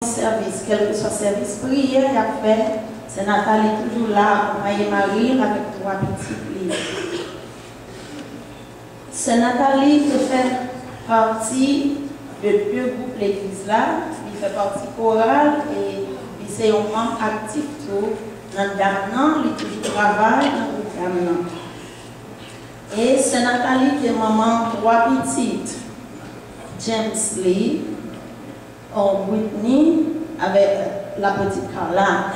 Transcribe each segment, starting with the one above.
service, quel que soit service prière qu'il a fait, c'est Nathalie toujours là, accompagner Marie avec 3 petits livres. C'est Nathalie qui fait partie de 2 groupes l'église là, il fait partie chorale et c'est un membre actif tout dans le Damnan, il toujours travaille dans le Damnan. Et c'est Nathalie qui est maman 3 petites, James Lee, Whitney avec la petite Carla.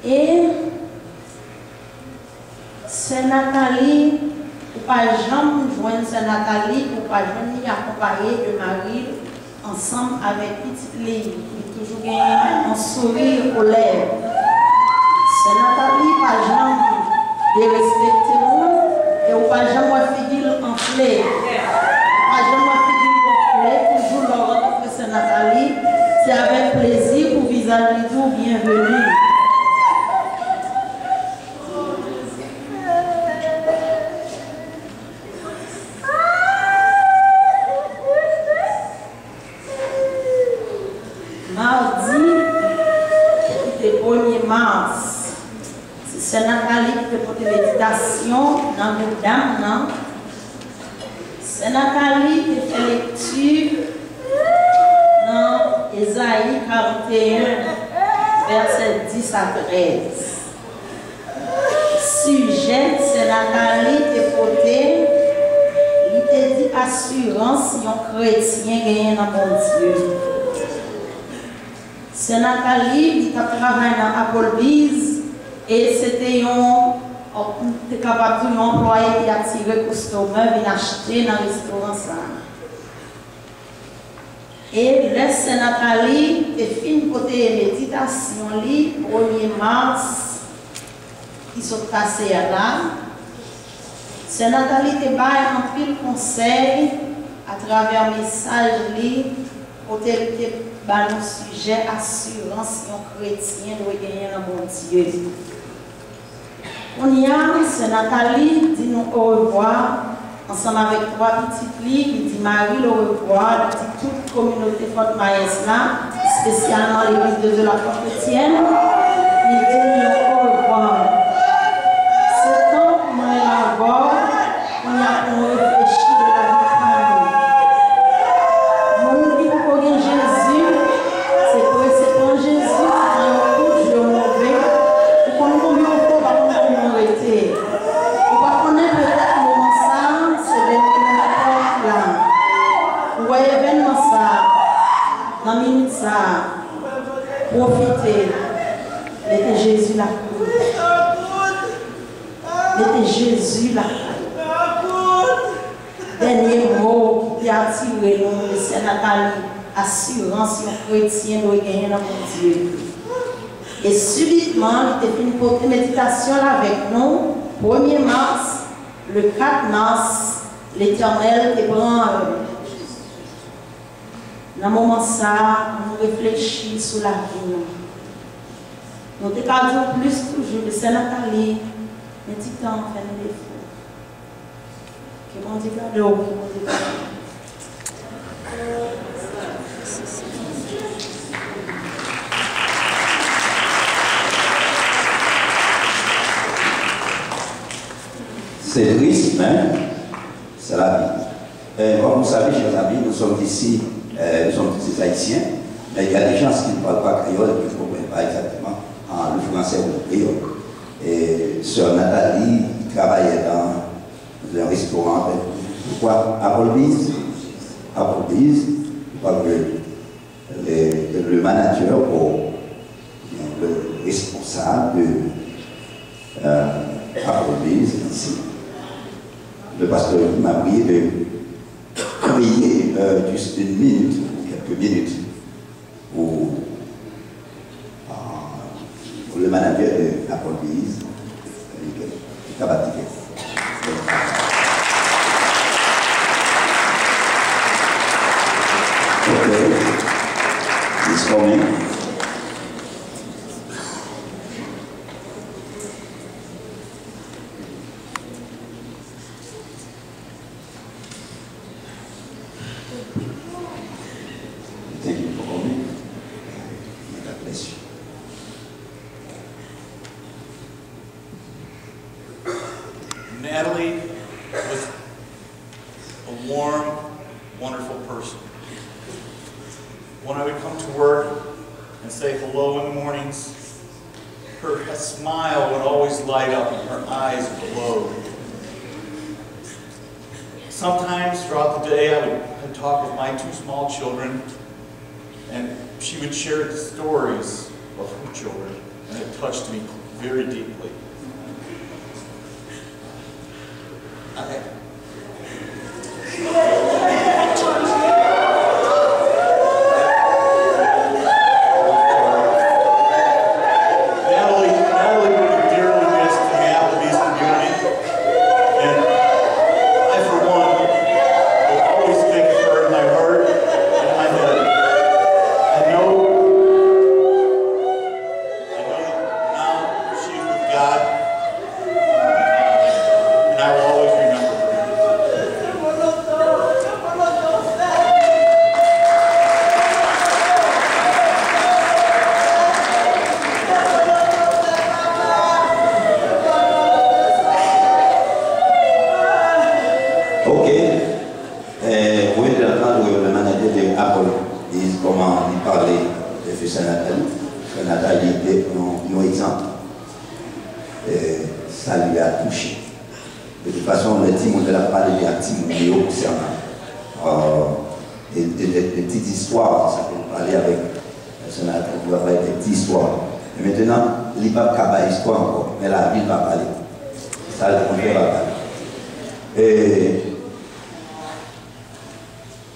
Et c'est Nathalie, pour pas jamais joindre c'est Nathalie, pour pas jamais accompagner de Marie ensemble avec petite Lee, qui toujours gagné un sourire aux lèvres. C'est Nathalie, pas jamais de respecter nous et ou pas jamais finir enflé. Pas jamais finir toujours leur rencontrer c'est Nathalie, c'est avec plaisir pour visage tout bienvenue. Mardi, le 1er mars, c'est Nathalie qui fait porter méditation dans le Damnan. C'est Nathalie qui fait lecture dans Ésaïe 41, verset 10 à 13. Sujet, c'est Nathalie qui fait porter, il te dit assurance si un chrétien gagne dans mon Dieu. C'est Nathalie qui a travaillé dans Applebee's et c'était capable de employé qui a tiré customer vient acheter dans le restaurant. Et là, c'est Nathalie qui fin côté méditation 1er mars qui sont passés là. C'est Nathalie qui a un pile conseil à travers le message côté dans le sujet assurance si un chrétien doit gagner dans mon Dieu. On y a, c'est Nathalie dit nous au revoir ensemble avec 3 petites filles qui dit Marie au revoir, dit toute communauté Fort Maïs là, spécialement l'église de la foi chrétienne, il dit nous au revoir. C'est temps pour moi la voir, on y a pour réfléchir de la vie de famille. Mon dit pour Jésus. C'est pour Jésus, c'est un coup de mauvais. Pour qu'on nous mette au fond, par contre, on nous arrêter. Pour qu'on connaisse peut-être le moment ça, c'est l'événement là. Vous voyez l'événement ça, dans la minute ça, profitez. Mettez Jésus là. Mettez Jésus là. Dernier mot qui a attiré nous, c'est Nathalie. Assurance si un chrétien doit gagner dans mon Dieu. Et subitement, il était une petite méditation là avec nous. 1er mars, le 4 mars, l'Éternel te prend. Dans le moment ça, nous réfléchissons sur la vie. Nous te disons plus toujours de Saint Nathalie, mais petit temps, fait des défauts. Que mon Dieu garde, que mon Dieu garde. C'est triste, mais c'est la vie. Comme vous savez, chers amis, nous sommes ici haïtiens, mais il y a des gens qui ne parlent pas créole et qui ne comprennent pas exactement le français ou le créole. Et sœur Nathalie travaillait dans un restaurant. Pourquoi Applebee's, le manager ou le responsable de Applebee's ici. Le pasteur m'a prié de prier juste une minute, ou quelques minutes, pour le manager de Applebee's, Kabatike. Okay, he's coming. when I would come to work and say hello in the mornings, her smile would always light up and her eyes glowed. Sometimes throughout the day, I would talk with my 2 small children, and she would share stories of her children, and it touched me very deeply.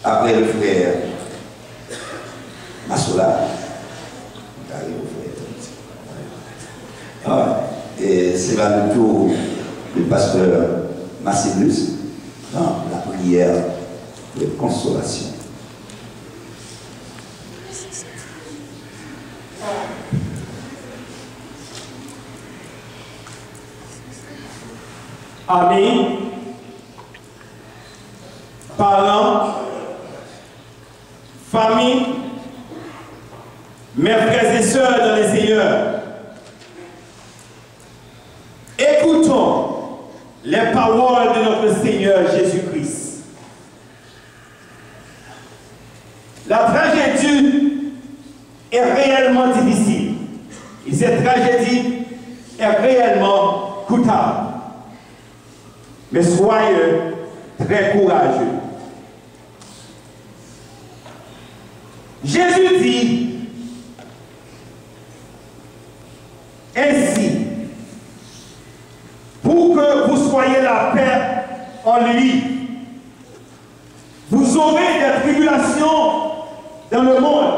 Après le frère Massoula, et c'est là le tour du pasteur Massibus dans la prière de consolation. Amis, parents, famille, mes frères et sœurs dans les Seigneurs, écoutons les paroles de notre Seigneur Jésus-Christ. La tragédie est réellement difficile et cette tragédie est réellement coûtable. Mais soyez très courageux. Jésus dit ainsi, pour que vous soyez la paix en lui, vous aurez des tribulations dans le monde,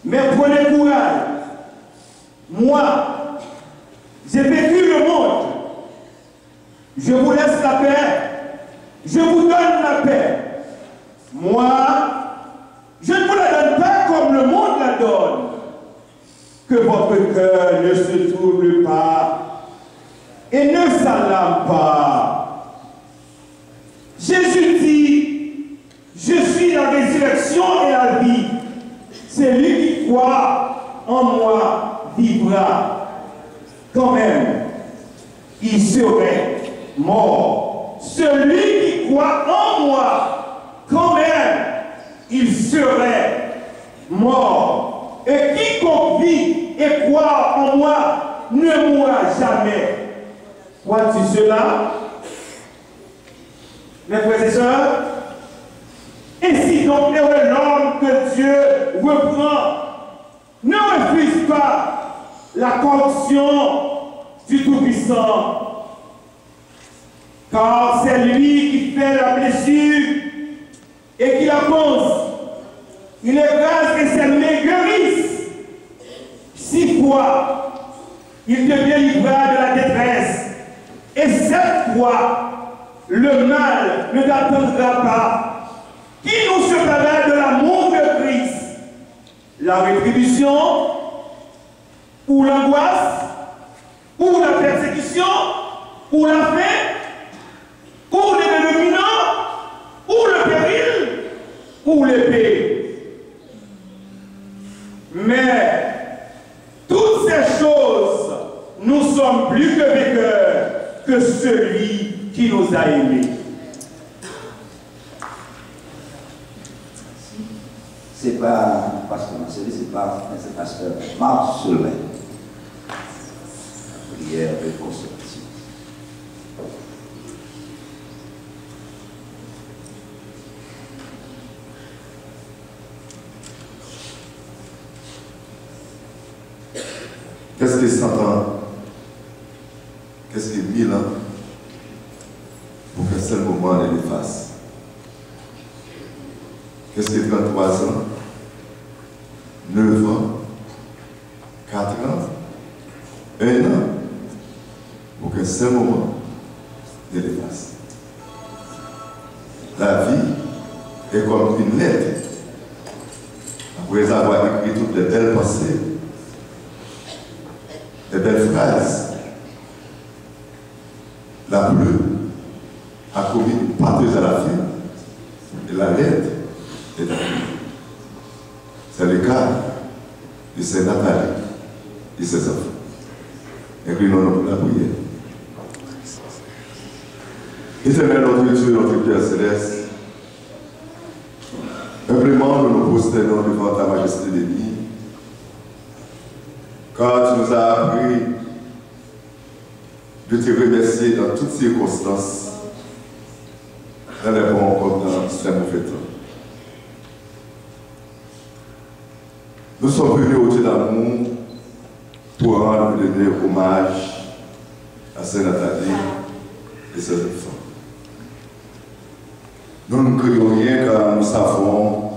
mais prenez courage. Moi, j'ai vécu le monde. Je vous laisse la paix, je vous donne la paix. Moi, je ne vous la donne pas comme le monde la donne. Que votre cœur ne se trouble pas et ne s'alarme pas. Jésus dit, je suis la résurrection et la vie. Celui qui croit en moi vivra. Quand même, il serait mort. Celui qui croit en moi, quand même, il serait mort. Et quiconque vit et croit en moi ne mourra jamais. Vois-tu cela, mes frères et sœurs? Ainsi donc est l'homme que Dieu reprend. Ne refuse pas la corruption du Tout-Puissant. Car c'est lui qui fait la blessure et qui la pose. Il est grâce que ses mains guérissent. 6 fois, il devient livreur de la détresse. Et 7 fois, le mal ne t'attendra pas. Qui nous séparera de l'amour de Christ? La rétribution, ou l'angoisse, ou la persécution, ou la faim, ou les dominants, ou le péril, ou l'épée. Mais toutes ces choses, nous sommes plus que vainqueurs que celui qui nous a aimés. c'est pas pasteur Marcel, c'est pasteur Marc Seulement. La prière de consolation. Qu'est-ce que 100 ans? Qu'est-ce que 1000 ans? Pour qu'un seul moment elle efface. Qu'est-ce que 33 ans? 9 ans? 4 ans? 1 an? Pour qu'un seul moment elle efface. La vie est comme une lettre. Après avoir écrit toutes les belles pensées, les belles phrases, la bleue a commis une pâteuse à la fin et la lettre est à lui. C'est le cas de Saint Nathalie et ses enfants. Inclinons-nous pour la prière. Éternel, notre Dieu, notre Père céleste, humblement nous nous prosternons devant ta majesté bénie, car tu nous as appris de te remercier dans toutes circonstances, dans les bons comme dans les mauvais temps. Nous sommes venus au Dieu d'amour pour rendre le dernier hommage à Saint Nathalie et ses enfants. Nous ne crions rien car nous savons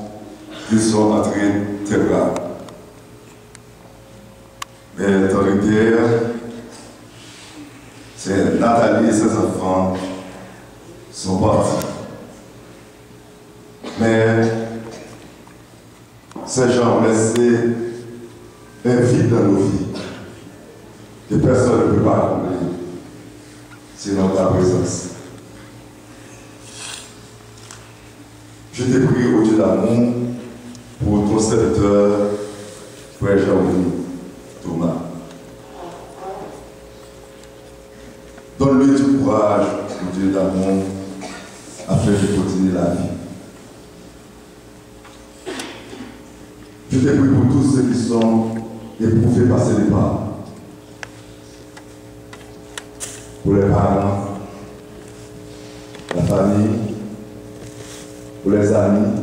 qu'ils sont en train de graves. Mais dans le Père, c'est Nathalie et ses enfants sont partis. Mais ces gens ont laissé un vide dans nos vies que personne ne peut pas combler, sinon ta présence. Je te prie, au Dieu d'amour, pour ton serviteur, Frère Jean-Louis Thomas. Donne-lui du courage, au Dieu d'amour, afin de continuer la vie. Je te prie pour tous ceux qui sont éprouvés par ces départs. Pour les parents, la famille, pour les amis,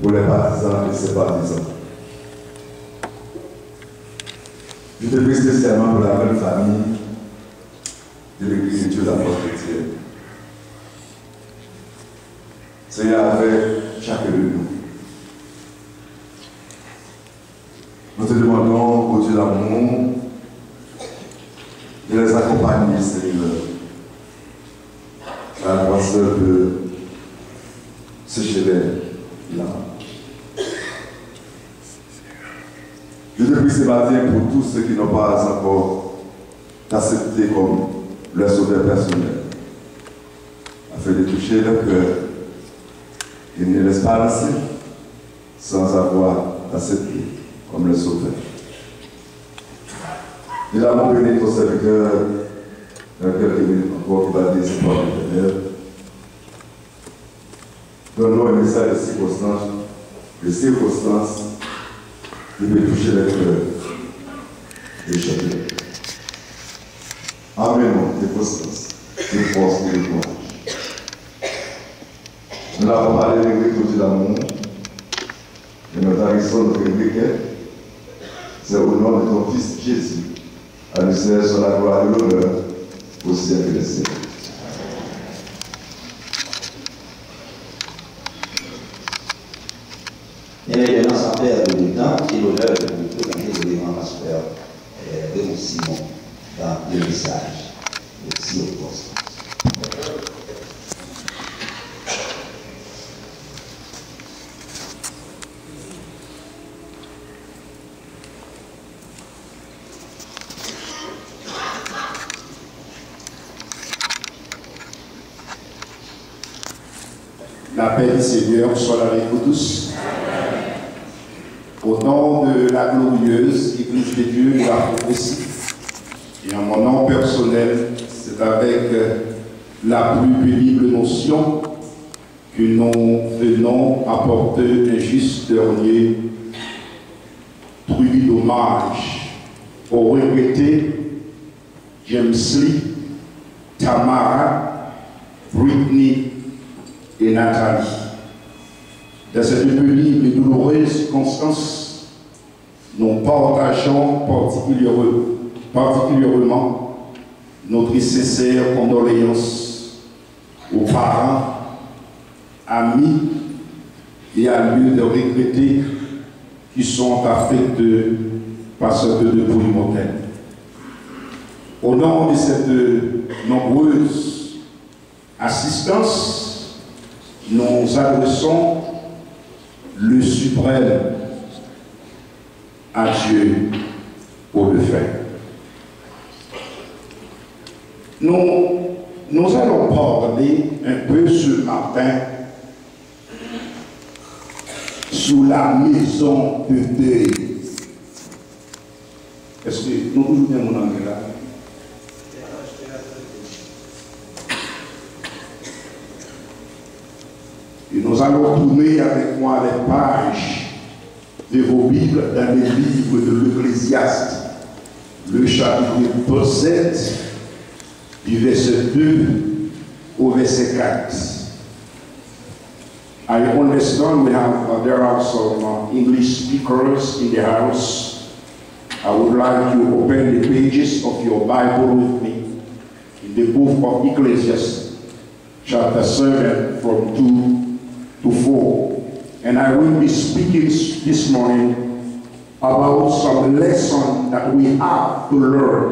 pour les partisans et ses partisans. Je te prie spécialement pour la même famille de l'Église de Dieu de la foi chrétienne. Seigneur, avec chacun de nous. Nous te demandons, au Dieu d'amour, de les accompagner, Seigneur, à la grâce de sécher les larmes. Je te prie ce matin pour tous ceux qui n'ont pas encore accepté comme leur sauveur personnel, afin de toucher leur cœur et ne laisse pas lancer sans avoir accepté comme le sauveur. Il a mon béni ton serviteur dans quelques minutes encore qui va dire ses paroles éternelles. Donne-nous un message de circonstances qui peut toucher les cœurs de chacun. Amen, de constance, de force et de courage. Nous n'avons pas parlé de l'église d'amour, mais nous tarissons notre église. C'est au nom de ton Fils Jésus, à nous Seigneur sur la gloire et l'honneur, au siècle des siècles. Et maintenant, sans perdre de temps, j'ai l'honneur de vous présenter l'élément pasteur Raymond Simon dans le message de circonstance. La paix du Seigneur soit avec vous tous. Au nom de la glorieuse Église de Dieu de la prophétie, et en mon nom personnel, c'est avec la plus pénible notion que nous venons apporter un juste dernier tribut d'hommage aux regrettés James Lee, Tamara, Britney et Nathalie. Dans cette pénible et douloureuse circonstance, nous partageons particulièrement notre sincère condoléance aux parents, amis et à lieu de regrettés qui sont affectés par ce dépouille mortelle. Au nom de cette nombreuse assistance, nous adressons le suprême adieu pour le faire. Nous allons parler un peu ce matin sur la maison de deuil. Est-ce que nous toujours bien mon anglais là? Et nous allons tourner avec moi les pages de vos Bibles dans les livres de l'Ecclésiaste, le chapitre 7, du verset 2 au verset 4. I understand there are some English speakers in the house. I would like to open the pages of your Bible with me in the book of Ecclesiastes, chapter 7, from 2 to 4. And I will be speaking this morning about some lessons that we have to learn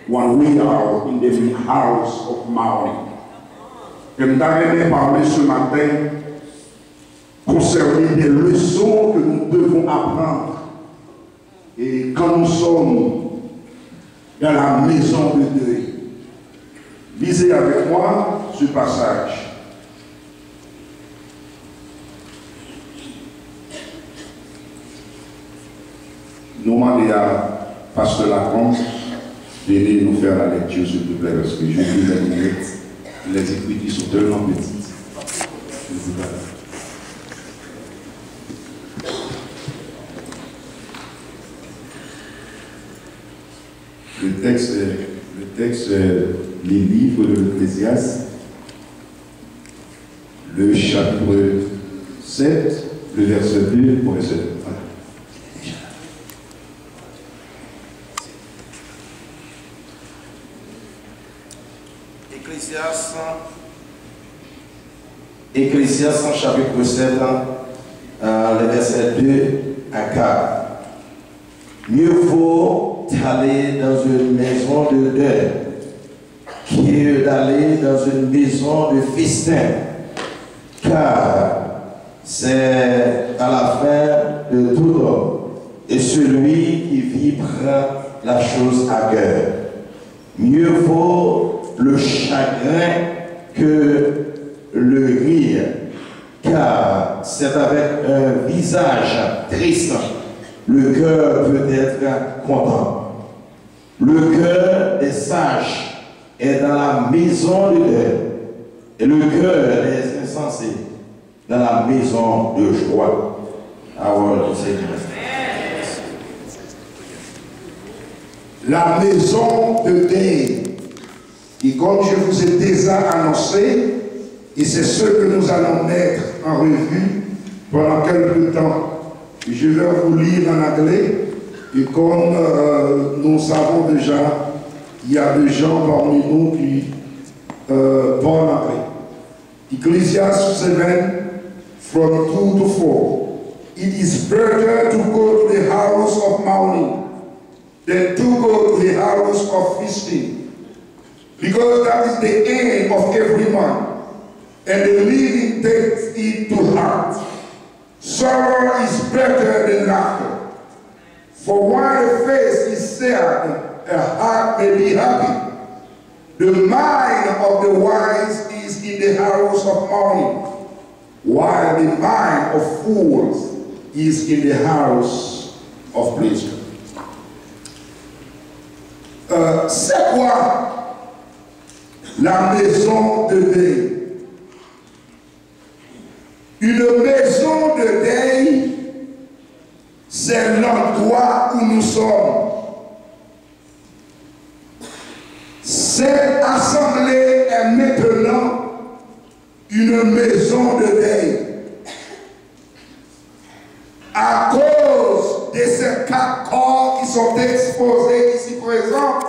when we are in the house of mourning. Je vais parler ce matin concernant des leçons que nous devons apprendre et quand nous sommes dans la maison de deuil. Lisez avec moi ce passage. Nous demandons à Pasteur Lacombe de nous faire la lecture, s'il vous plaît, parce que je lis les écritures sont tellement petites. Le texte, les livres de l'Ecclésiaste, le chapitre 7, le verset 2 au verset 2. Ecclésiaste chapitre 7, les versets 2 à 4. Mieux vaut aller dans une maison de deuil que d'aller dans une maison de festin, car c'est à la fin de tout homme, et celui qui vit prend la chose à cœur. Mieux vaut le chagrin que le rire, car c'est avec un visage triste le cœur peut être content. Le cœur des sages est dans la maison de deuil, et le cœur des insensés dans la maison de joie. La maison de deuil. Et comme je vous ai déjà annoncé, et c'est ce que nous allons mettre en revue pendant quelques temps. Et je vais vous lire en anglais, et comme nous savons déjà, il y a des gens parmi nous qui parlent anglais. Ecclesiastes 7, from 2 to 4. It is better to go to the house of mourning than to go to the house of feasting, because that is the end of every man, and the living takes it to heart. Sorrow is better than laughter, for while the face is sad, the heart may be happy. The mind of the wise is in the house of mourning, while the mind of fools is in the house of pleasure. C'est quoi la maison de deuil? c'est l'endroit où nous sommes. Cette assemblée est maintenant une maison de deuil. À cause de ces 4 corps qui sont exposés ici présents,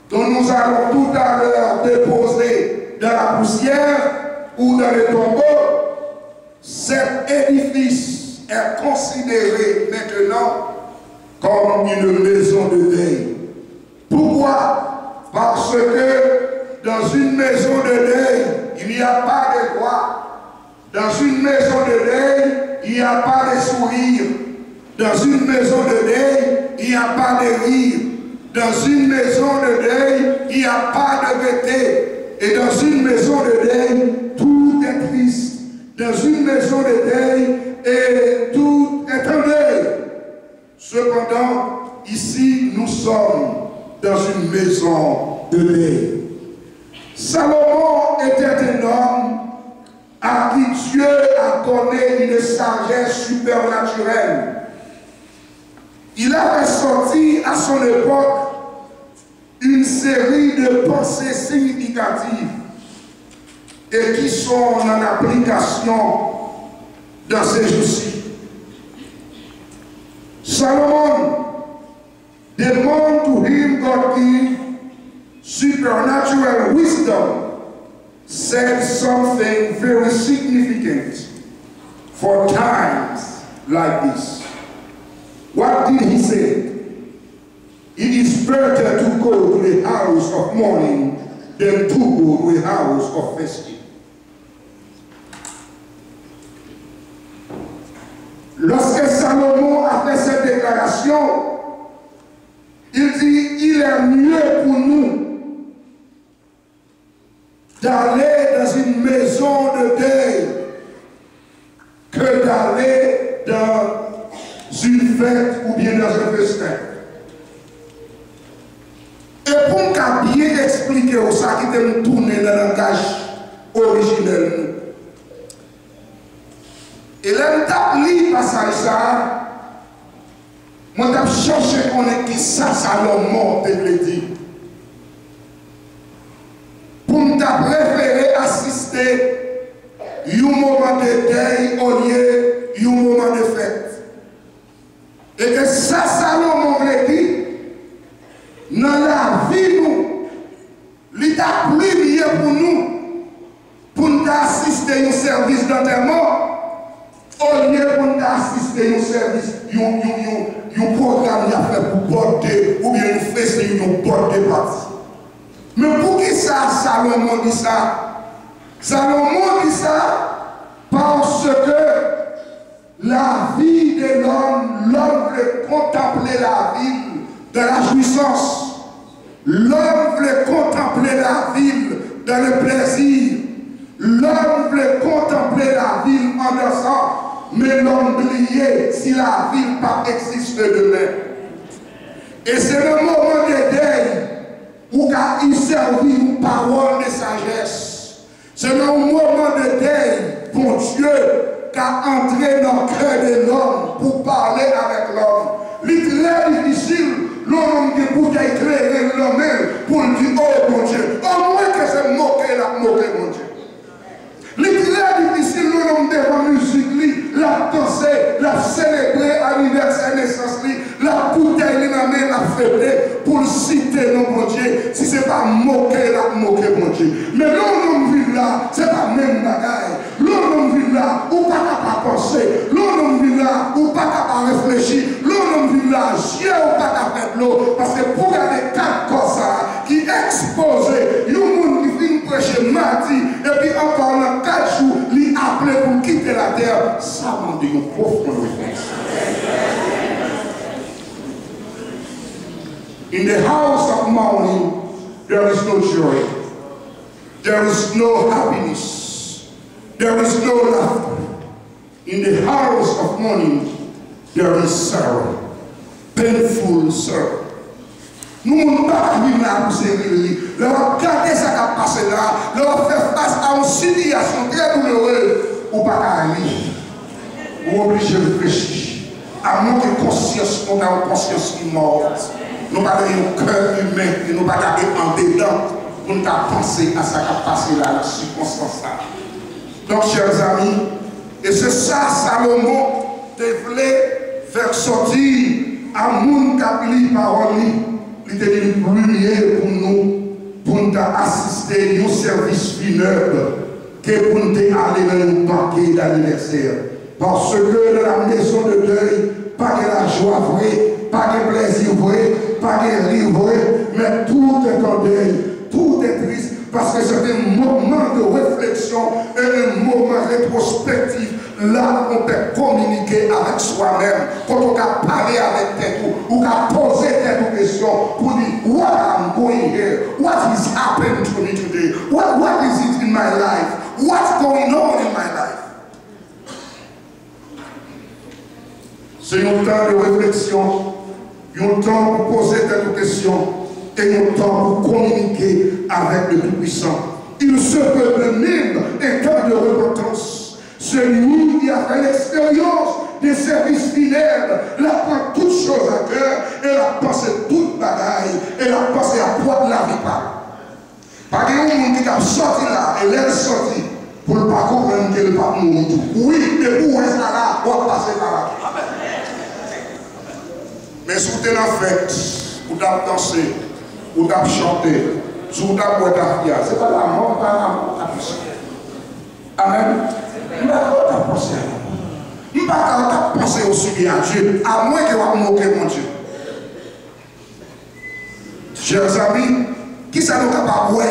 dont nous allons tout à l'heure déposer dans la poussière ou dans le tombeau, cet édifice est considéré maintenant comme une maison de deuil. Pourquoi? Parce que dans une maison de deuil, il n'y a pas de joie. Dans une maison de deuil, il n'y a pas de sourire. Dans une maison de deuil, il n'y a pas de rire. Dans une maison de deuil, il n'y a pas de gaieté. Et dans une maison de deuil, tout est triste. Dans une maison de deuil, et tout est en deuil. Cependant, ici, nous sommes dans une maison de deuil. Salomon était un homme à qui Dieu a donné une sagesse supernaturelle. Il avait sorti à son époque une série de pensées significatives et qui sont en application dans ces jours-ci. Solomon demanded to him God give supernatural wisdom, said something very significant for times like this. What did he say? It is better to go to the house of mourning than to go to a house of festive. Lorsque Salomon a fait cette déclaration, il dit, il est mieux pour nous d'aller dans une maison de deuil que d'aller dans une fête ou bien dans un festin. Et pour me bien expliquer ça qui te tourner dans le langage originel, et là, je lis le passage ça, moi je cherche qu'on est qui ça Salomon te dit. Pour me préférer assister à un moment de deuil au lieu d'un moment de fête. Et que ça Salomon veut dire, dans la vie nous, il a plus lié pour nous assister à un service d'enterrement. Au lieu de assister à un service, un programme qui a fait pour porter, ou bien une fête pour porter partie. Mais pour qui ça, Salomon dit ça? Salomon dit ça parce que la vie de l'homme veut contempler la ville de la jouissance. L'homme veut contempler la ville dans le plaisir. L'homme veut contempler la ville en dansant. Mais l'homme oublié si la ville pas existe demain. Et c'est le moment de deuil où il servit une parole de sagesse. C'est le moment de deuil pour Dieu qui a entré dans le cœur de l'homme pour parler avec l'homme. C'est très difficile, l'homme qui peut éclairer l'homme pour dire, oh mon Dieu, au moins que c'est moqué mon Dieu. C'est très difficile, l'homme devant la musique, la danser, la célébrer l'anniversaire de naissance, la bouteille, la main, la fêter pour citer nos mon Dieu. Si ce n'est pas moquer mon Dieu. Mais l'homme vit là, ce n'est pas même bagaille. L'homme vit là, ou pas capable penser. L'homme vit là, ou pas capable réfléchir. L'homme vit là, Dieu ou pas capable l'eau. Parce que pour garder 4 causes qui exposent, il y a un monde qui vient prêcher mardi, et puis encore dans 4 jours, il appelé pour quitter la terre. Ça m'a dit une profonde réflexion. In the house of mourning, there is no joy. There is no happiness. There is no laughter. In the house of mourning, there is sorrow. Painful sorrow. Nous ne pouvons pas vivre là pour se réveiller. Leur regarder ça qui a passé là, leur faire face à une situation très douloureuse, ou pas aller. Ou obligé de réfléchir à moins que conscience, on a une conscience qui est morte. Nous n'avons pas un cœur humain, et nous n'avons pas gardé en dedans pour nous penser à ça qui a passé là, la circonstance là. Donc, chers amis, et c'est ça, Salomon, devait faire sortir à moun qui lit parole, il était une lumière pour nous, pour nous assister au service funèbre, que pour nous aller dans une banquet d'anniversaire. Parce que dans la maison de deuil, pas de la joie vraie, pas de plaisir vrai, pas de rire vrai, mais tout est en deuil, tout est triste, parce que c'est un moment de réflexion et un moment rétrospectif. Là, on peut communiquer avec soi-même, quand on peut parler avec tête ou poser tête questions pour dire what I'm going here, what is happening to me today, what is it in my life, what's going on in my life. C'est un temps de réflexion, un temps pour poser des questions et un temps pour communiquer avec le Tout-Puissant. Il se peut même un temps de repentance. Celui qui a fait l'expérience des services funèbres, il apprend toutes choses à cœur, et il a pensé toute bagaille, et il a pensé à quoi de la vie pas. Pas qu'il y a un monde qui a sorti là, et l'air sorti, pour ne pas comprendre qu'il n'est pas mort. Oui, mais pour rester là, on va passer par là. Mais si vous êtes en fête, vous avez dansé, vous avez chanté, vous avez boire ta fière, c'est pas la mort, pas la mort, la puissance. Amen. Je ne vais pas penser à moi. Je ne vais pas penser aussi bien à Dieu, à moins que vous moquer mon Dieu. Chers amis, qui ça nous capable de voir?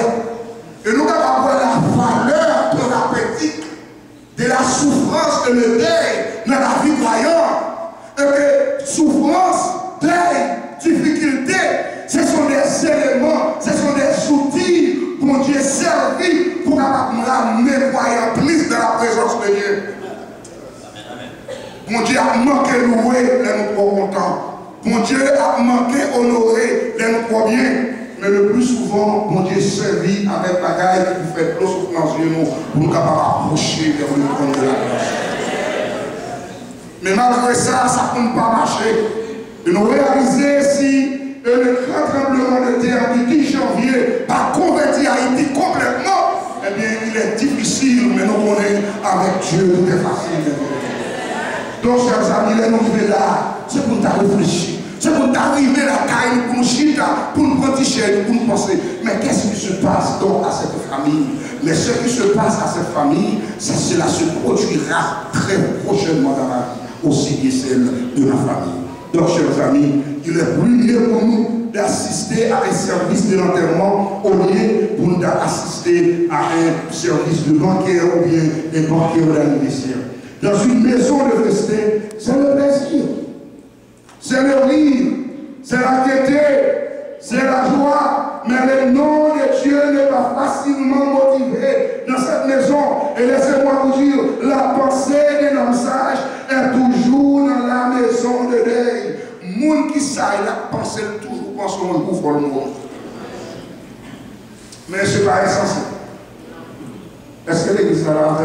Et nous capable de voir la valeur thérapeutique de la souffrance et le deuil dans la vie croyante. Et que souffrance, deuil, difficulté, ce sont des éléments, ce sont des outils pour Dieu servi pour ramener croyant plus dans la présence de Dieu. Mon Dieu a manqué louer, les nous trop contents. Mon Dieu a manqué honorer, les nous trop bien. Mais le plus souvent, mon Dieu servi avec bagaille qui vous fait l'eau souffrance de nous pour nous capables d'approcher vers le trône de la grâce. Mais malgré ça, ça ne peut pas marcher. Et nous réaliser si le grand tremblement de terre du 10 janvier a converti Haïti complètement, eh bien, il est difficile, mais nous connaissons avec Dieu, tout est facile. Donc, chers amis, les nous là, c'est pour nous réfléchir. C'est pour nous arriver à la caille, pour nous chiter, pour nous protéger, pour nous penser. Mais qu'est-ce qui se passe donc à cette famille? Mais ce qui se passe à cette famille, cela se produira très prochainement dans la vie, aussi bien celle de la famille. Donc, chers amis, il est plus mieux pour nous d'assister à un service de l'enterrement au lieu pour nous d'assister à un service de banquier ou bien un banquier d'anniversaire. Dans une maison de festin, c'est le plaisir, c'est le rire, c'est la gaieté, c'est la joie, mais le nom de Dieu n'est pas facilement motivé dans cette maison. Et laissez-moi vous dire, la pensée d'un homme sage est toujours dans la maison de deuil. Moun qui sait la pensée toujours pense qu'on ouvre le monde. Mais ce n'est pas insensé. Est-ce que l'église est là?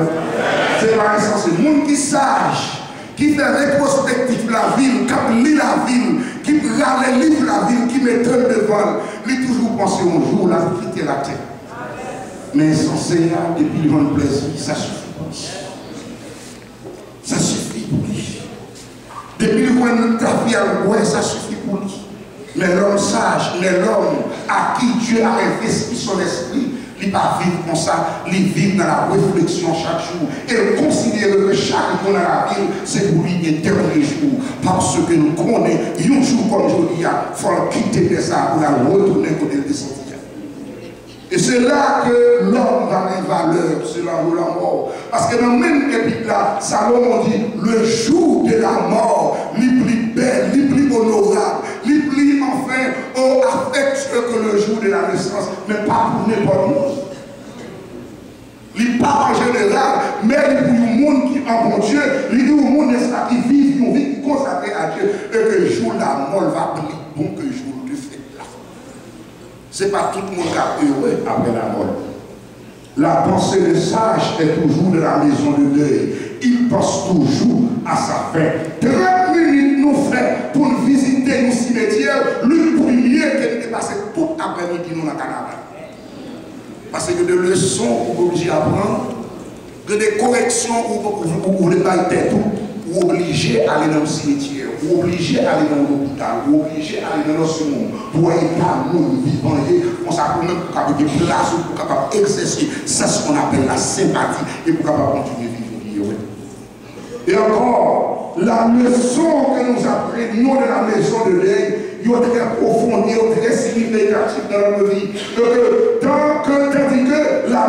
Ce n'est pas insensé. Moun qui sage, qui fait rétrospective la ville, qui lit la ville, qui regarde les livres la ville, qui met un devant, lui toujours penser un jour la vie quitter la terre. Mais insensé, depuis le monde plaisir, ça suffit pour lui. Ça suffit pour lui. Depuis le monde de la vie à l'ouest, ça suffit pour lui. Mais l'homme sage, mais l'homme à qui Dieu a investi son esprit, il ne va pas vivre comme ça, il vit dans la réflexion chaque jour. Et il considère que chaque jour dans la vie, c'est pour lui un dernier jour. Parce que nous connaissons, un jour comme aujourd'hui, il faut quitter de ça pour la retourner côté de descendre. Et c'est là que l'homme va avoir valeur, c'est là où la mort. Parce que dans le même épique là, Salomon dit, le jour de la mort, le plus belle, le plus honorable, le plus enfin affectueux que le jour de la naissance, mais pas pour n'importe qui. Il pas en général, mais pour le monde qui est en bon Dieu, il dit au monde qui vit une vie consacrée à Dieu, et que le jour de la mort va plus bon que le jour du fait. Ce n'est pas tout le monde qui a heureux après la mort. La pensée des sages est toujours de la maison de deuil. Il pense toujours à sa fin. 30 minutes, nous dans le carnaval. Parce que des leçons qu'on est obligé d'apprendre, que des corrections où vous ne pas tête, ou obligé d'aller dans le cimetière, ou obligé d'aller dans l'hôpital, ou obligé d'aller dans ce monde, pour être nous vivant, on s'appelle pour capable de place, pour capable d'exercer, c'est ce qu'on appelle la sympathie, et pour capable continuer à vivre. Et encore, la leçon que nous apprenons de la maison de deuil, il est très profonde, il est très significatif dans notre vie. Tandis que la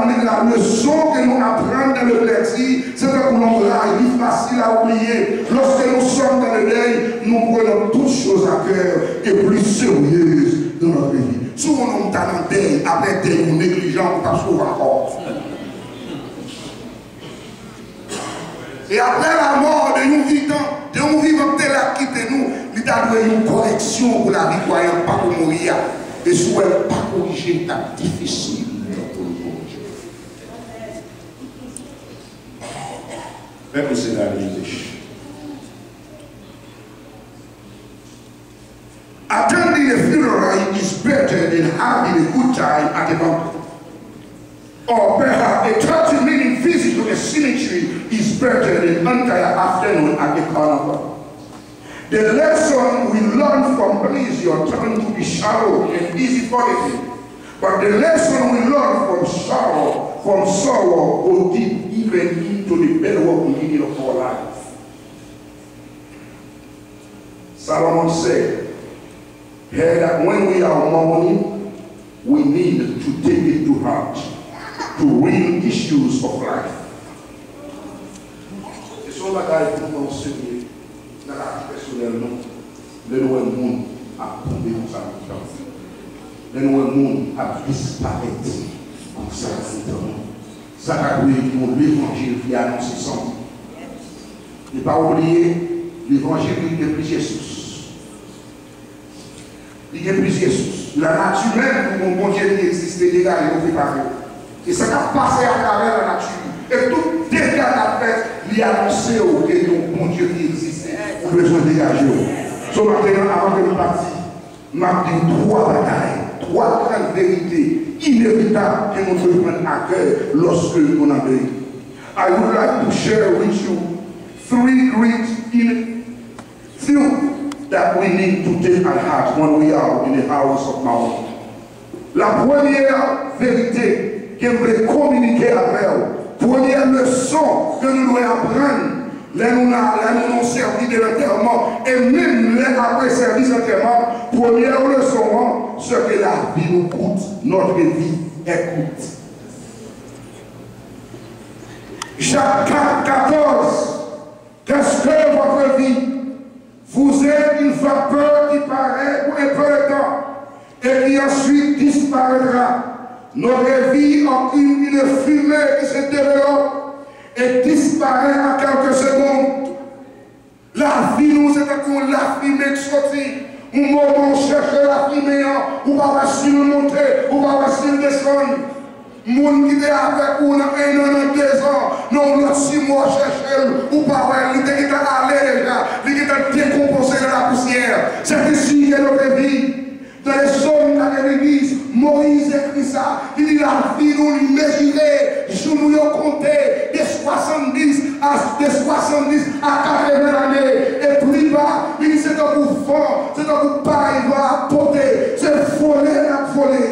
leçon que nous apprenons dans le plaisir, c'est que nous est facile à oublier. Lorsque nous sommes dans le deuil, nous prenons toutes choses à cœur et plus sérieuses dans notre vie. Souvent, on est dans le deuil, après deuil, nous négligents, on pas souvent encore. Et après la mort de nous vivants tel à quitter nous, il a donné une correction pour la vie croyante, pas pour mourir. Et si elle n'est pas corrigée, c'est difficile pour nous corriger. Même c'est la vérité. Attending a funeral is better than having a good time at a banquet. Or perhaps a 30-minute visit to a cemetery is better than an entire afternoon at the carnival. The lesson we learn from pleasure tends to be shallow and easy forgetting. But the lesson we learn from sorrow, go deep even into the bedrock meaning of our life. Solomon said, "Hear that when we are mourning, we need to take it to heart, to real issues of life." Et sur la taille pour mentionner dans la vie personnelle, le monde a tombé dans sa vie. Le monde a disparaître dans sa vie. Ça a été l'évangile qui a annoncé son nom. Ne pas oublier, l'évangile de plusieurs sources. Il y a plusieurs sources. La nature même, pour mon bon Dieu qui existait déjà, il est préparé. Et ça a passé à travers la nature. Et tout dégât qu'a fait, il a annoncé que mon Dieu qui existait. On a besoin de dégager. Ce matin, avant que nous partions, m'a dit 3 batailles, 3 grandes vérités inévitables que nous devons prendre à cœur lorsque nous en avons. I would like to share with you 3 great things that we need to take at heart when we are in the house of mourning. La première vérité que je voulais communiquer avec vous, première leçon que nous devons apprendre, là nous avons servi de l'enterrement, et même là après service d'enterrement, première leçon, c'est que la vie nous coûte, notre vie est coûte. Jacques 4,14, qu'est-ce que votre vie? Vous êtes une vapeur qui paraît pour un peu de temps et qui ensuite disparaîtra. Notre vie en une fumée qui se développe et disparaît en quelques secondes. La vie nous est comme la fumée qui sortit. Au moment où on cherche la fumée, on va essayer de monter, on va essayer de descendre. Moun qui était avec vous dans 1 an, dans 2 ans, non, dans 6 mois, chercher, ou pas, il était allé déjà, il était décomposé dans la poussière. C'est ici que notre vie. Dans les sommes de l'église, Moïse écrit ça. Il dit la vie nous mesurer, je nous compter de 70 à 80 années. Et plus bas, il dit c'est que vous fond, c'est que vous pas, il va apporter, c'est voler, la voler.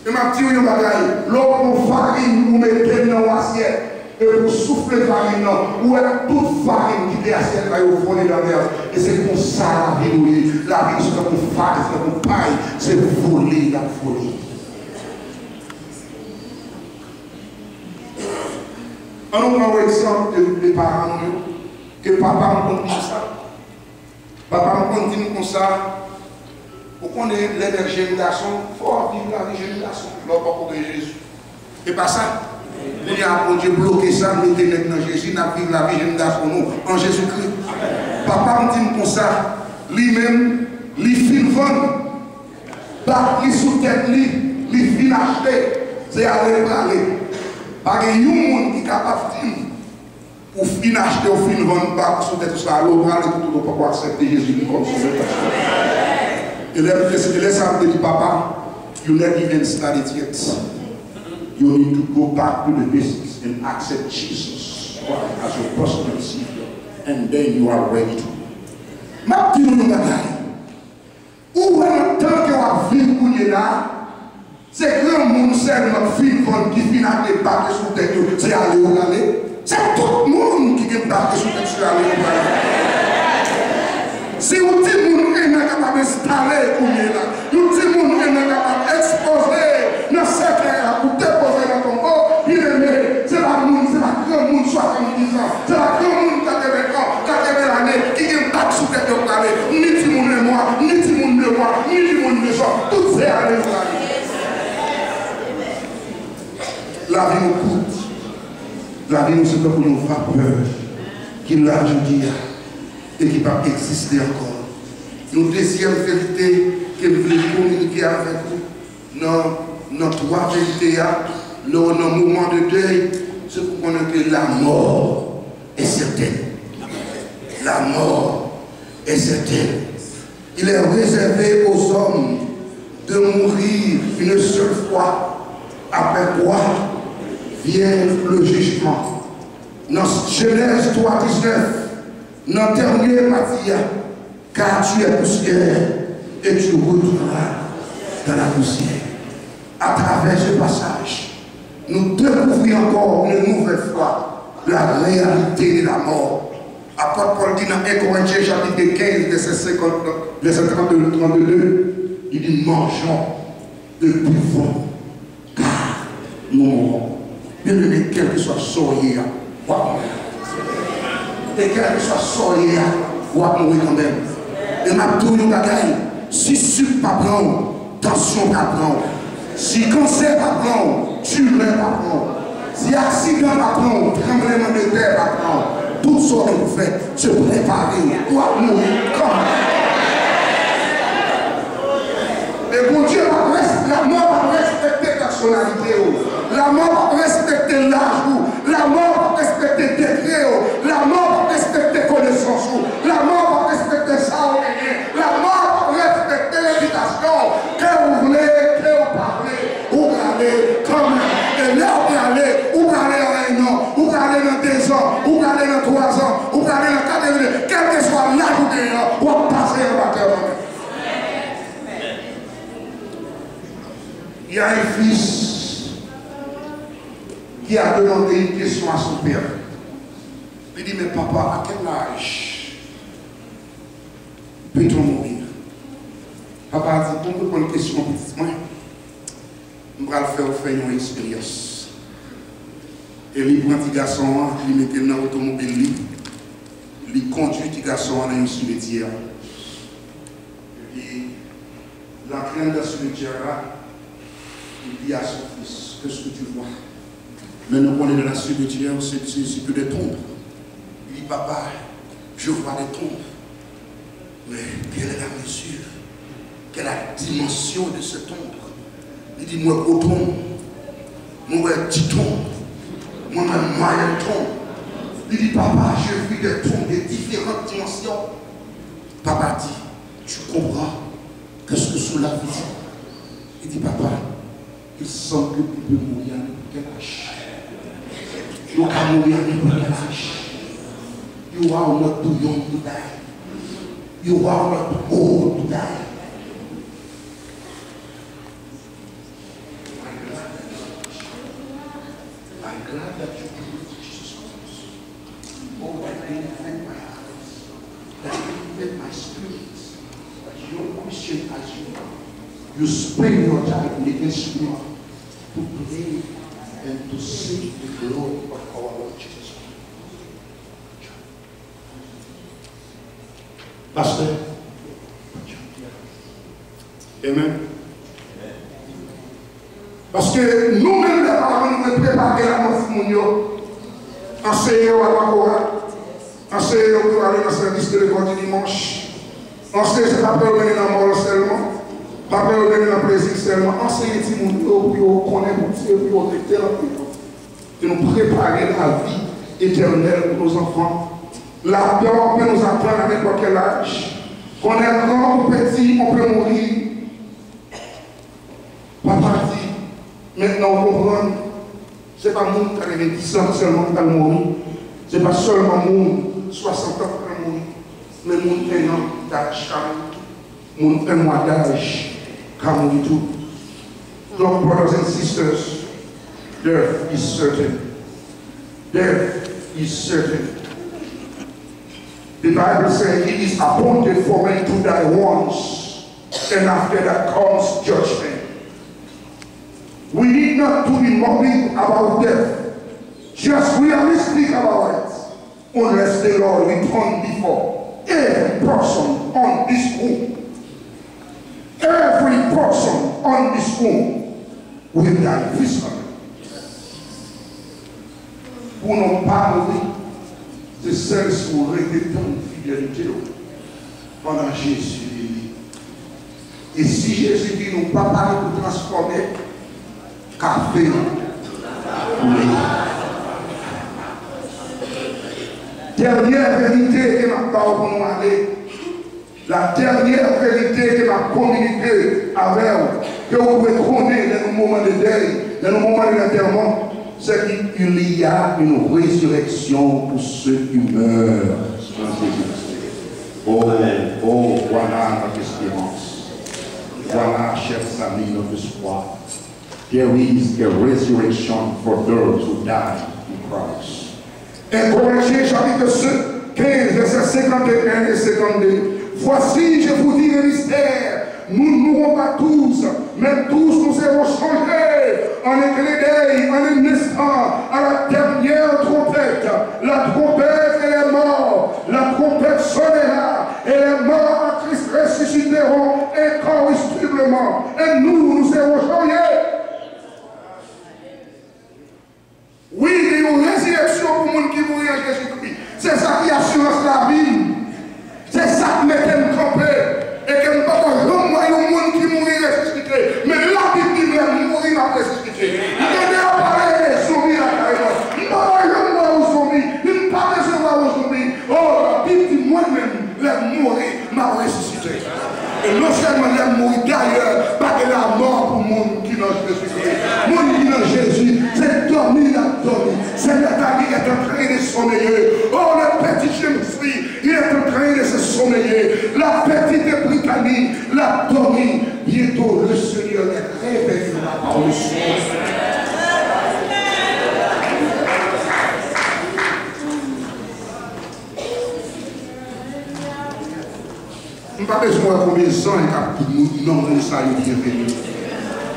Et ma petite bagaille, l'homme farine, vous mettez dans l'assiette. Et pour souffler farine, où elle a toute farine qui est assiette, là, au fond de la mer. Et c'est pour ça la vie, la vie, c'est comme farine, c'est comme paille, c'est voler, la folie. On nous prend l'exemple des parents, que papa me dit ça. Papa me dit comme ça. Pour qu'on ait les jeunes garçons, il faut vivre la vie jeune garçon, l'homme de Jésus. Et pas ça. Il y a un Dieu bloqué ça, mettez dans Jésus, n'a vivre la vie jeune garçon, nous, en Jésus-Christ. Papa me dit comme ça, lui-même, il fin vendre, il sous tête, il fin acheter, c'est aller parler. Parce qu'il y a un monde qui est capable de dire, pour qui n'a acheté au film vendre pas sur tête ça, l'eau va aller tout le monde accepter Jésus comme sauveur. Et là, ça me dit, papa, you're not even started yet. You need to go back to the basics and accept Jesus as your personal Savior. And then you are ready to. Ma petite nous où en tant que vous vivez là, c'est grand monde, c'est notre fille qui finit de battre sur tête, c'est aller ou aller. C'est tout le monde qui vient battre sur tête, c'est aller ou aller. Si vous dites que vous êtes capable d'installer, vous dites que vous êtes capable d'exposer dans cette terre pour déposer dans ton corps, il est c'est la monde, c'est la grand monde 70 ans, c'est la grand monde 80 ans, 80 années qui vient battre sur tête de parler. Ni du monde de moi, ni du monde de moi, ni du monde de soi, tout c'est aller ou aller. La vie nous coûte. La vie nous c'est pour nous faire peur. Qu'il l'a dit et qui va exister encore. Une deuxième vérité que nous voulons communiquer avec vous. Dans trois vérités, dans un moment de deuil, c'est pour qu'on ait que la mort est certaine. La mort est certaine. Il est réservé aux hommes de mourir une seule fois, après quoi vient le jugement. Dans Genèse 3,19, dans le dernier partie, car tu es poussière et tu retourneras dans la poussière. À travers ce passage, nous découvrons encore une nouvelle fois la réalité de la mort. Apôtre Paul dit dans 1 Corinthiens chapitre 15, verset 32, il dit mangeons et buvons, car nous mourrons. Bien aimé, quel que soit soyez, et quel que soit soyez, ou à mourir quand même. Et ma tour de bagaille, si sucre pas prendre, tension pas prendre, si cancer pas prendre, tumeur pas prendre, si accident pas prendre, tremblement de terre pas prendre, tout ce que vous faites, se préparer ou à mourir quand même. Et bon Dieu, la mort va respecter la personnalité. La mort va respecter l'âge. La mort va respecter le degré. La mort va respecter la connaissance. La mort va respecter ça. La mort va respecter l'invitation. Que vous voulez, que vous parlez. Vous allez quand même. Et là, vous allez. Vous allez dans 1 an. Vous allez dans 2 ans. Vous allez dans 3 ans. Vous allez dans 4 ans. Quel que soit l'âge où vous allez, vous allez passer en bataille. Il y a un fils qui a demandé une question à son père. Il dit, mais papa, à quel âge peut-on mourir? Papa a dit, pour me poser une question, je vais faire une expérience. Et il prend petit garçon, il met dans l'automobile, il conduit petit garçon dans une cimetière. Et la crainte de ce cimetière-là, il dit à son fils, qu'est-ce que tu vois? Mais nous on est dans la cimetière, c'est que des tombes. Il dit, papa, je vois des tombes. Mais quelle est la mesure? Quelle est la dimension de ces tombes? Il dit, moi, gros tombe. Moi, petit tombe. Moi-même, moyen tombe. Il dit, papa, j'ai vu des tombes de différentes dimensions. Papa dit, tu comprends qu'est-ce que sous la vie? Il dit, papa, il semble que tu peux mourir à n'importe quel âge. Tu vas mourir à n'importe quel âge. You are not too young to die. You are not old to die. I'm glad that you believe Jesus Christ. Oh, that you defend my heart. That you defend my spirit. That you're a Christian as you are. You spend your time against me to pray and to seek the glory of our Lord Jesus Christ. Pastor. Amen. Parce que nous-mêmes, les parents, nous devons préparer la mort de nous. Enseigner à la Cora. Enseigner pour aller dans le service de l'école du dimanche. Enseigner, c'est pas pour venir dans la mort seulement. Pas pour venir dans le plaisir seulement. Enseigner tout le monde pour qu'on ait pour Dieu, pour traiter la vie. Et nous préparer la vie éternelle pour nos enfants. La peur peut nous attendre à n'importe quel âge. Qu'on est grand ou petit, on peut mourir. Papa dit, maintenant on comprend, ce n'est pas le monde qui a 10 ans seulement qui va mourir. Ce n'est pas seulement le monde 60 ans qui va mourir. Mais le monde 1 an d'âge, le monde 1 mois d'âge, qui va mourir tout. Donc, brothers and sisters, death is certain. Death is certain. The Bible says it is appointed for men to die once, and after that comes judgment. We need not to be morbid about death, just realistic about it, unless the Lord returns before every person on this room. Every person on this room will die physically. Pour ne pas mourir, c'est celle qui ont été dans la fidélité pendant Jésus. Et si Jésus dit nous pas parler pour transformer café pour dernière vérité que m'a parlé pour nous aller, la dernière vérité que m'a communiqué avec vous, que vous pouvez connaître dans nos moments de deuil, dans nos moments d'enterrement, c'est qu'il y a une résurrection pour ceux qui meurent en Jésus-Christ. Oh, voilà notre espérance. Voilà, chers amis, notre espoir. There is a resurrection for those who die in Christ. Et Corinthiens chapitre 15, versets 51 et 52. Voici, je vous dis le mystère. Nous ne mourrons pas tous, mais tous nous serons changés en un clin d'œil, en un instant, à la dernière trompette. La trompette, elle est morte. La trompette sonnera. Et les morts en Christ ressusciteront incorruptiblement. Et nous serons changés. Oui, il y a une résurrection pour le monde qui mourit en Jésus-Christ. C'est ça qui assure la vie. C'est ça qui met un campé. Et que nous ne pouvons pas le monde qui mourit ressuscité. Mais la Bible dit que mourir va ressusciter. Il y a parlé des zombies à Caïman. Il ne peut pas voir aux zombies. Il ne peut pas voir aux zombies. Oh, la Bible dit moi-même, les mourir m'a ressuscité. Et non seulement les mourir d'ailleurs, pas de la mort pour le monde qui n'a Jésus-Christ. Le monde qui n'a Jésus, c'est dormir, il a dormi. C'est Nathalie qui est en train de sommeiller. Oh, la petite jeune fille, il est en train de se sommeiller. La petite Britannique, l'a dormi. Bientôt, le Seigneur est réveillé par le Seigneur. Je n'ai pas besoin de combien de gens qui n'ont pas ça bienvenue.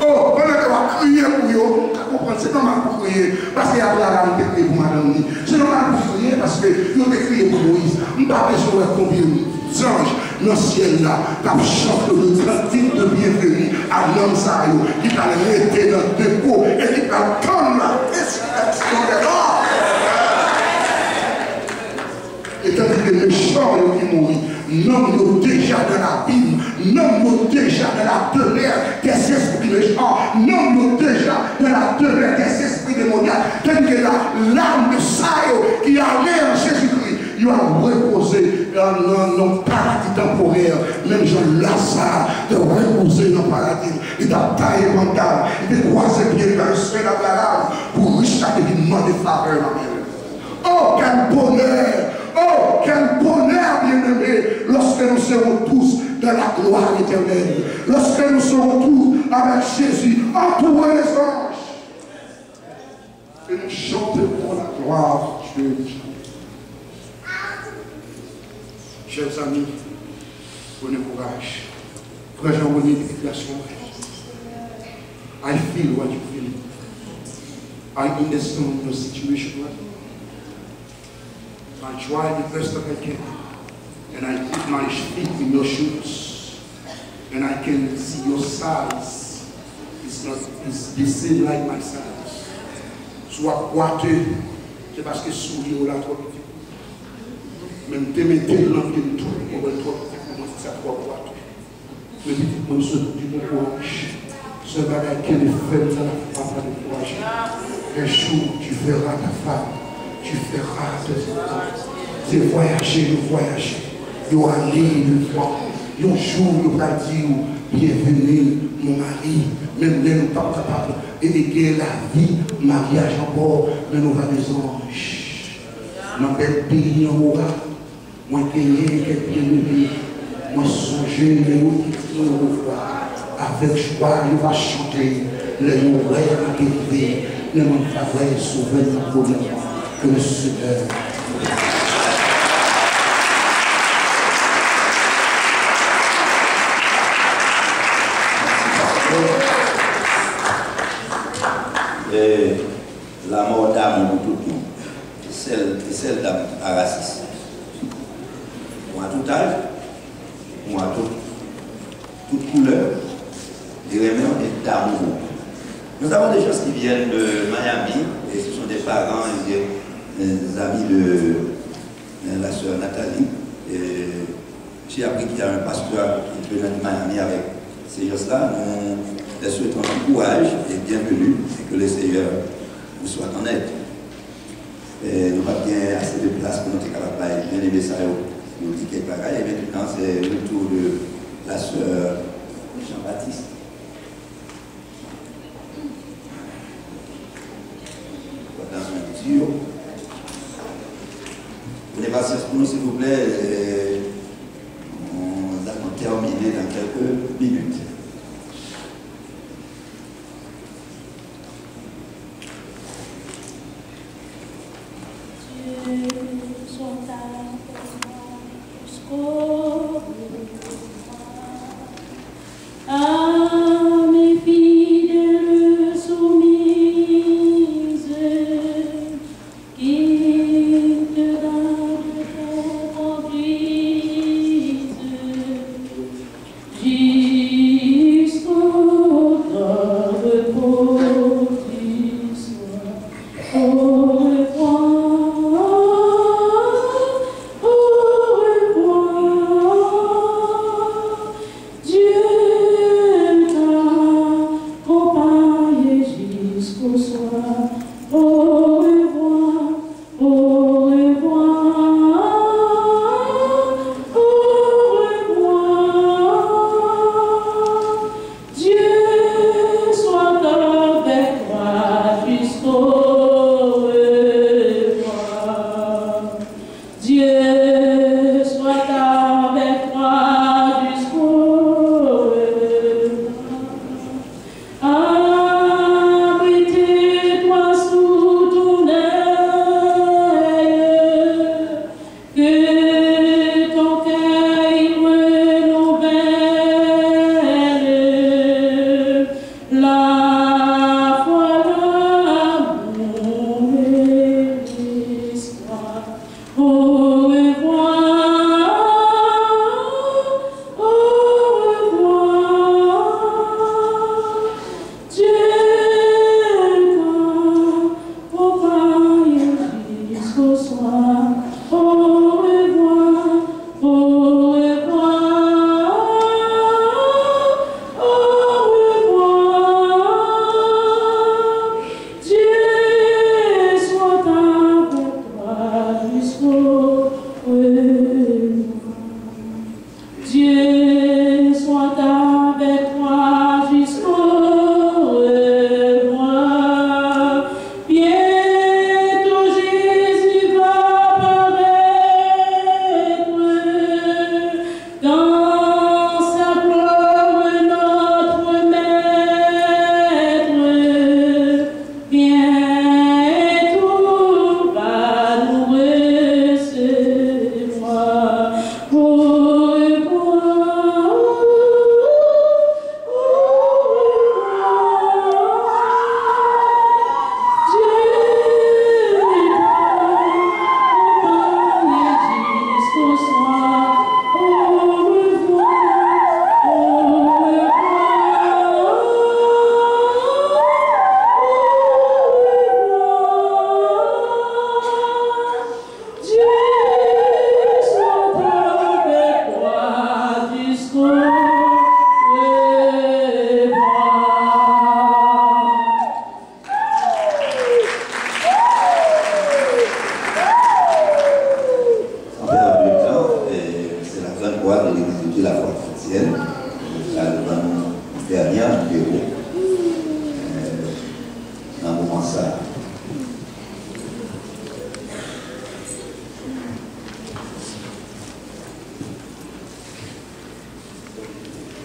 Oh, pendant que va crier pour eux, vous comprenez, c'est normal pour crier, parce qu'il y a la rame de pour madame. C'est normal pour crier parce que vous avez crié pour Moïse. Je n'ai pas besoin de combien d'anges dans le ciel là, qui chantent le cantique de bienvenue à l'homme Sayo, qui va rester dans le dépôt et qui va attendre la résurrection de l'homme. Et tandis que les méchants qui mourent, nomme-nous déjà dans la Bible, nomme-nous déjà dans la demeure des esprits méchants, nomme-nous déjà dans la demeure des esprits démoniaques, tandis que l'âme de Sayo qui allait en Jésus-Christ, il a reposé dans nos paradis temporaires, même Jean-Lazare de reposer dans le paradis, il a taillé mental, il a croisé pied dans le ciel d'Abraham pour rechatter une main de faveur dans la Oh, quel bonheur! Oh, quel bonheur, bien-aimé, lorsque nous serons tous dans la gloire éternelle. Lorsque nous serons tous avec Jésus, entourés des anges. Et nous chanterons la gloire de Dieu. Chers amis, prenez courage. Frère Jean-René, déclaration. I feel what you feel. I understand your situation right now. I try the best that I can, and I put my feet in your shoes, and I can see your size. It's the same like my size. Soit boiteux, c'est parce que souris là trop petit. Même te mettez l'envie tout, on va trop petit, ça trop boiteux. Mais dites moi ce du bon courage. Ce bagage qui est fait, ça n'a pas de courage. Un jour tu verras ta femme. tu feras de ce temps. C'est voyager, nous voyager. Nous aller, nous voir. Un jour, nous va dire, bienvenue, mon mari. Même nous ne sommes pas capables d'éléguer la vie, mariage encore, mais nous va des anges. Dans quel pays on aura, moi gagner, quel pays moi songer, mais nous qui nous voir. Avec joie, nous va chanter, les nous rêves à guérir, les nous faveurs sauver notre bonheur. Que le Seigneur. Et la mort d'âme pour tout le monde, celle d'âme à racisme. Ou à tout âge, ou à toute couleur, des remèdes et d'amour. Nous avons des gens qui viennent de Miami, et ce sont des parents et des amis de la sœur Nathalie. J'ai appris qu'il y a un pasteur qui vient de Miami avec ces gens-là. Nous les souhaitons du courage et bienvenue, et que le Seigneur vous soit en aide. Et nous avons bien assez de place pour nous être capables de bien aimer ça, nous dire quelque chose. Et maintenant, c'est le tour de la sœur Jean-Baptiste. Dans un dur. Prenez patience pour nous, s'il vous plaît. On va terminer dans quelques minutes. Oh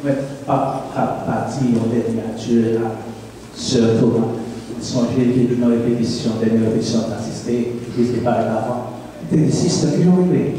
mais pas partie en dernier Dieu à Sœur Thomas. Songez qu'il y a une répétition, dernière répétition d'assister, qui était par avant. C'était des systèmes qui ont réglé.